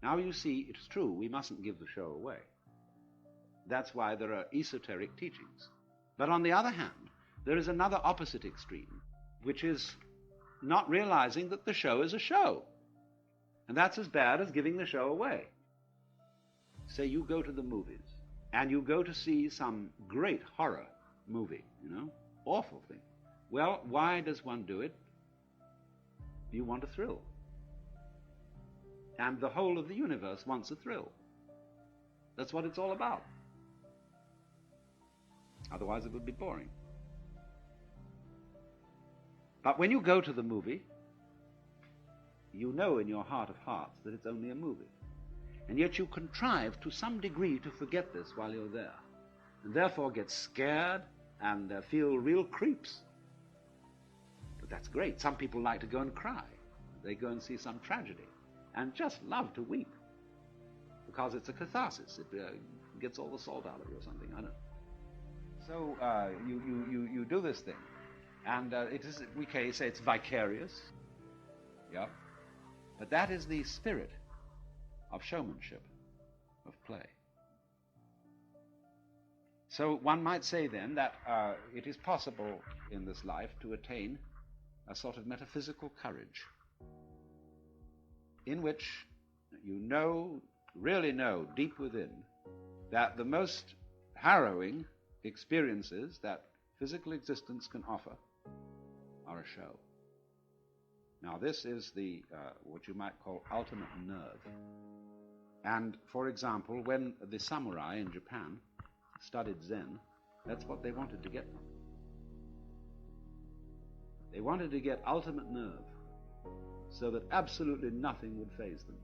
Now you see, it's true, we mustn't give the show away. That's why there are esoteric teachings. But on the other hand, there is another opposite extreme, which is not realizing that the show is a show. And that's as bad as giving the show away. Say you go to the movies, and you go to see some great horror movie, awful thing. Well, why does one do it? You want a thrill. And the whole of the universe wants a thrill. That's what it's all about. Otherwise it would be boring. But when you go to the movie, you know in your heart of hearts that it's only a movie. And yet you contrive to some degree to forget this while you're there. And therefore get scared and feel real creeps. But that's great. Some people like to go and cry. They go and see some tragedy and just love to weep because it's a catharsis. It gets all the salt out of you or something. I don't know. So you do this thing, and it is, we can say it's vicarious. Yeah. But that is the spirit of showmanship, of play. So one might say then that it is possible in this life to attain a sort of metaphysical courage in which you really know deep within that the most harrowing experiences that physical existence can offer are a show. Now this is the what you might call ultimate nerve. And for example, when the samurai in Japan studied Zen, that's what they wanted to get from it. They wanted to get ultimate nerve so that absolutely nothing would faze them.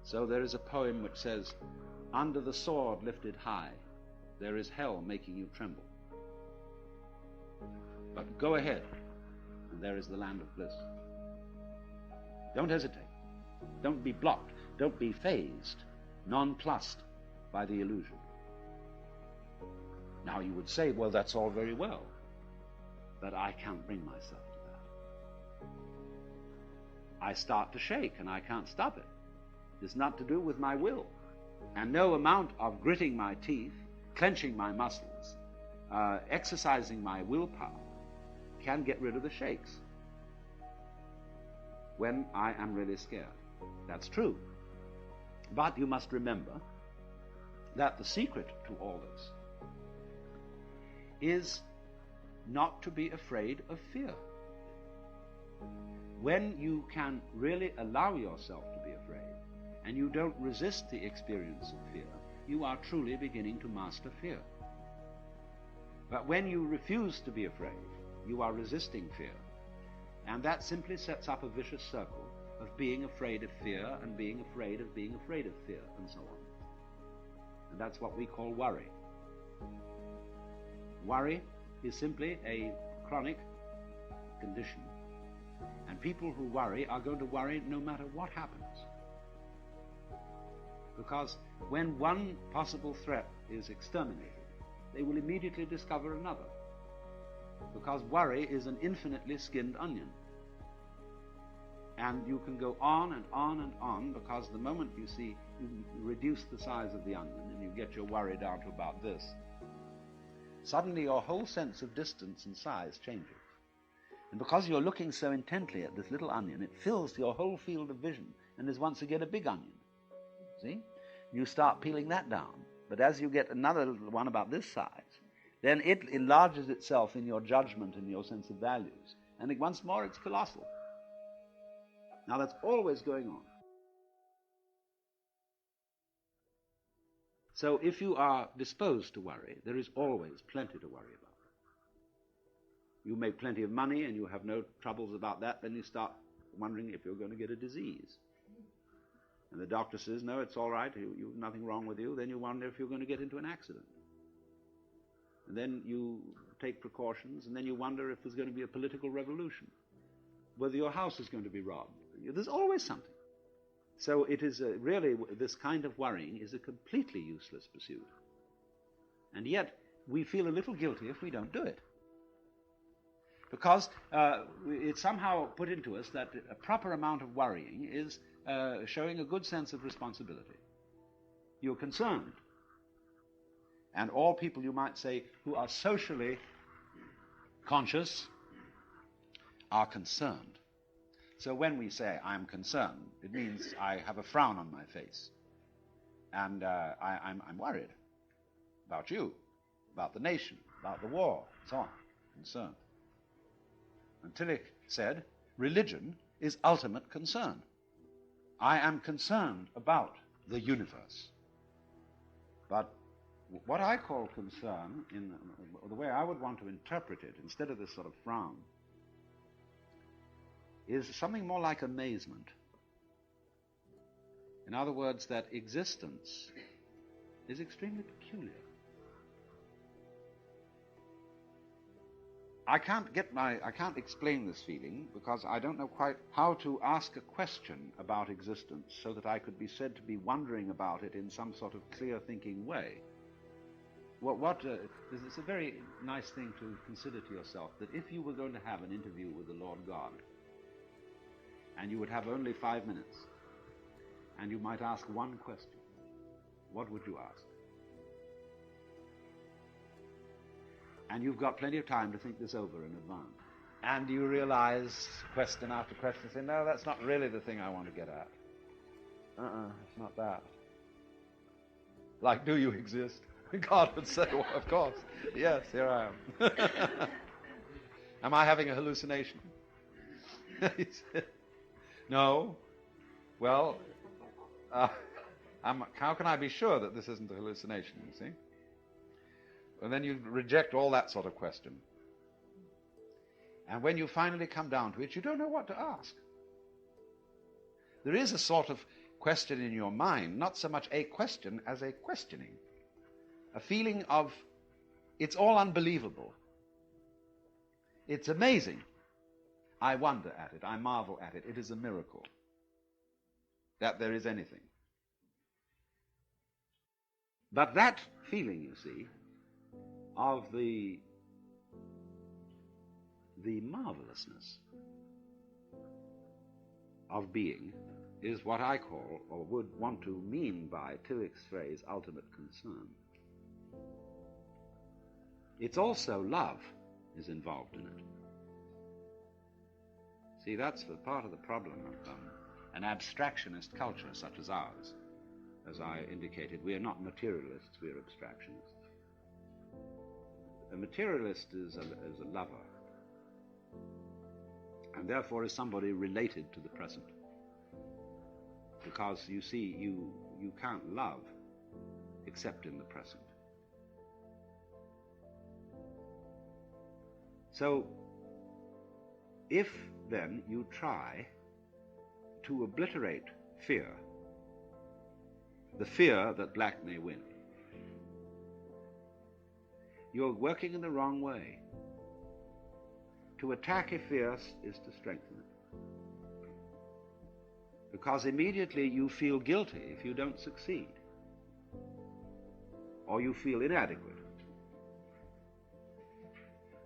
So there is a poem which says, "Under the sword lifted high, there is hell making you tremble. But go ahead, and there is the land of bliss." Don't hesitate. Don't be blocked. Don't be fazed, nonplussed by the illusion. Now you would say, well, that's all very well, but I can't bring myself to that. I start to shake and I can't stop it. It's not to do with my will. And no amount of gritting my teeth, clenching my muscles, exercising my willpower can get rid of the shakes when I am really scared. That's true. But you must remember that the secret to all this is not to be afraid of fear. When you can really allow yourself to be afraid, and you don't resist the experience of fear, you are truly beginning to master fear. But when you refuse to be afraid, you are resisting fear. And that simply sets up a vicious circle of being afraid of fear and being afraid of being afraid of fear, and so on. And that's what we call worry. Worry is simply a chronic condition. And people who worry are going to worry no matter what happens. Because when one possible threat is exterminated, they will immediately discover another. Because worry is an infinitely skinned onion. And you can go on and on and on, because the moment you reduce the size of the onion and you get your worry down to about this, suddenly your whole sense of distance and size changes. And because you're looking so intently at this little onion, it fills your whole field of vision and is once again a big onion. See? You start peeling that down. But as you get another one about this size, then it enlarges itself in your judgment and your sense of values. And once more, it's colossal. Now, that's always going on. So if you are disposed to worry, there is always plenty to worry about. You make plenty of money and you have no troubles about that, then you start wondering if you're going to get a disease. And the doctor says, no, it's all right, you've nothing wrong with you. Then you wonder if you're going to get into an accident. And then you take precautions, and then you wonder if there's going to be a political revolution, whether your house is going to be robbed. There's always something. So it is really, this kind of worrying is a completely useless pursuit. And yet, we feel a little guilty if we don't do it. Because it's somehow put into us that a proper amount of worrying is showing a good sense of responsibility. You're concerned. And all people, you might say, who are socially conscious are concerned. So when we say, I'm concerned, it means I have a frown on my face. And I'm worried about you, about the nation, about the war, so on. Concerned. And Tillich said, religion is ultimate concern. I am concerned about the universe. But what I call concern, in the way I would want to interpret it, instead of this sort of frown, is something more like amazement. In other words, that existence is extremely peculiar. I can't explain this feeling because I don't know quite how to ask a question about existence so that I could be said to be wondering about it in some sort of clear-thinking way. It's a very nice thing to consider to yourself that if you were going to have an interview with the Lord God, and you would have only 5 minutes, and you might ask one question, what would you ask? And you've got plenty of time to think this over in advance. And you realize, question after question, say, no, that's not really the thing I want to get at. It's not that. Like, do you exist? God would say, well, of course. Yes, here I am. Am I having a hallucination? He said, no. Well, how can I be sure that this isn't a hallucination, you see? And then you reject all that sort of question. And when you finally come down to it, you don't know what to ask. There is a sort of question in your mind, not so much a question as a questioning. A feeling of, it's all unbelievable. It's amazing. I wonder at it. I marvel at it. It is a miracle that there is anything. But that feeling, you see, of the marvelousness of being is what I call, or would want to mean by Tillich's phrase, ultimate concern. It's also love is involved in it. See, that's the part of the problem of an abstractionist culture such as ours. As I indicated, we are not materialists, we are abstractionists. A materialist is a lover, and therefore is somebody related to the present. Because, you see, you can't love except in the present. So, if then you try to obliterate fear, the fear that black may win, you're working in the wrong way. To attack a fear is to strengthen it. Because immediately you feel guilty if you don't succeed, or you feel inadequate.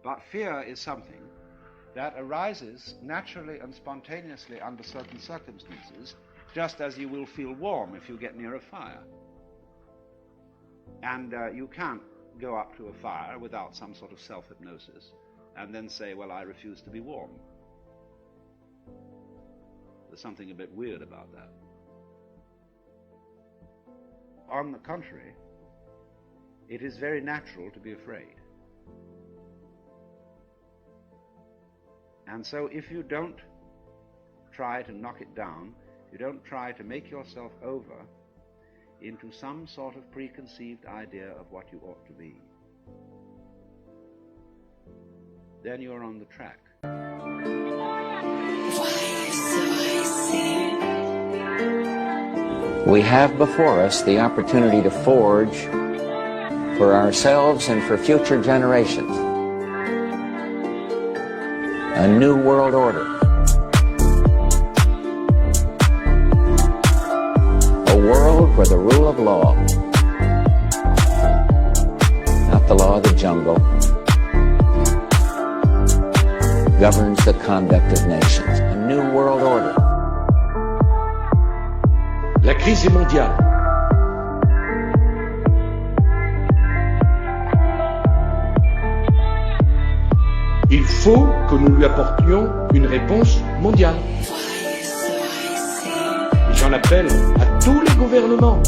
But fear is something that arises naturally and spontaneously under certain circumstances, just as you will feel warm if you get near a fire. And you can't go up to a fire without some sort of self-hypnosis and then say, well, I refuse to be warm. There's something a bit weird about that. On the contrary, it is very natural to be afraid. And so if you don't try to knock it down, you don't try to make yourself over into some sort of preconceived idea of what you ought to be, then you're on the track. We have before us the opportunity to forge for ourselves and for future generations a new world order. A world where the rule of law, not the law of the jungle, governs the conduct of nations. A new world order. La crise est mondiale. Il faut que nous lui apportions une réponse mondiale. Et j'en appelle à tous les gouvernements.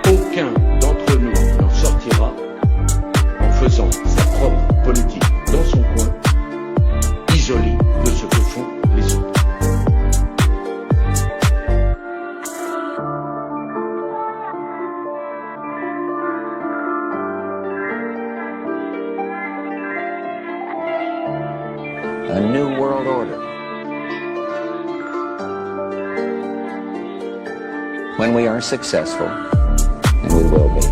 Aucun d'entre nous n'en sortira en faisant sa propre politique dans son coin, isolé de ce que font les autres. A new world order. When we are successful, and we will be.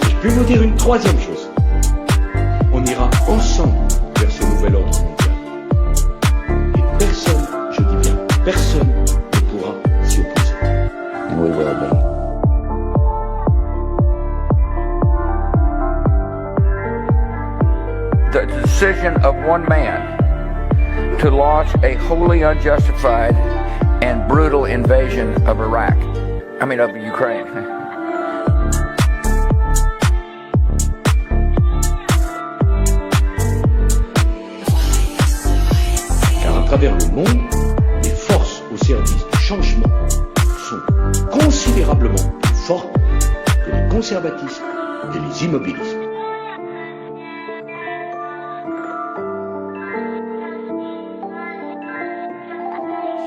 Je peux vous dire une troisième chose. On ira ensemble vers ce nouvel ordre mondial. Et personne, je dis bien, personne ne pourra s'y opposer. And we will be. The decision of one man to launch a wholly unjustified and brutal invasion of Iraq. Of Ukraine. Car à travers le monde, les forces au service du changement sont considérablement plus fortes que les conservatismes et les immobilismes.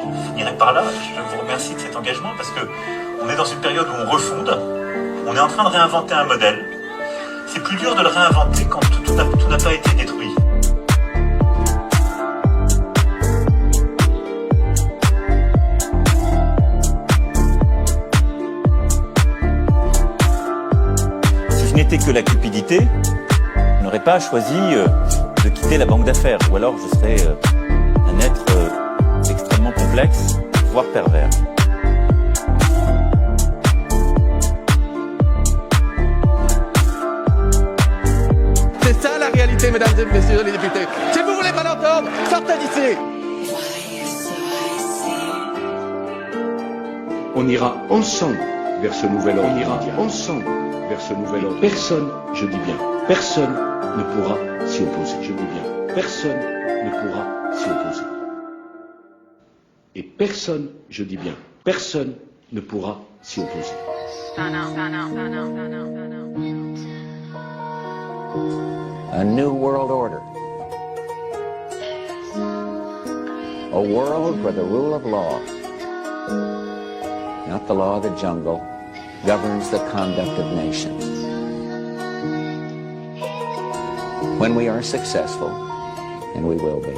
Je finirai par là. Je vous remercie de cet engagement parce que on est dans une période où on refonde. On est en train de réinventer un modèle. C'est plus dur de le réinventer quand tout n'a pas été détruit. Si je n'étais que la cupidité, je n'aurais pas choisi de quitter la banque d'affaires. Ou alors je serais un être extrêmement complexe, voire pervers. C'est ça la réalité, mesdames et messieurs les députés. Si vous voulez pas l'entendre, sortez d'ici. On ira ensemble vers ce nouvel ordre. On ira ensemble vers ce nouvel ordre. Personne, je dis bien, personne ne pourra s'y opposer. Je dis bien, personne ne pourra s'y opposer. Et personne, je dis bien, personne ne pourra s'y opposer. A new world order. A world where the rule of law, not the law of the jungle, governs the conduct of nations. When we are successful, and we will be,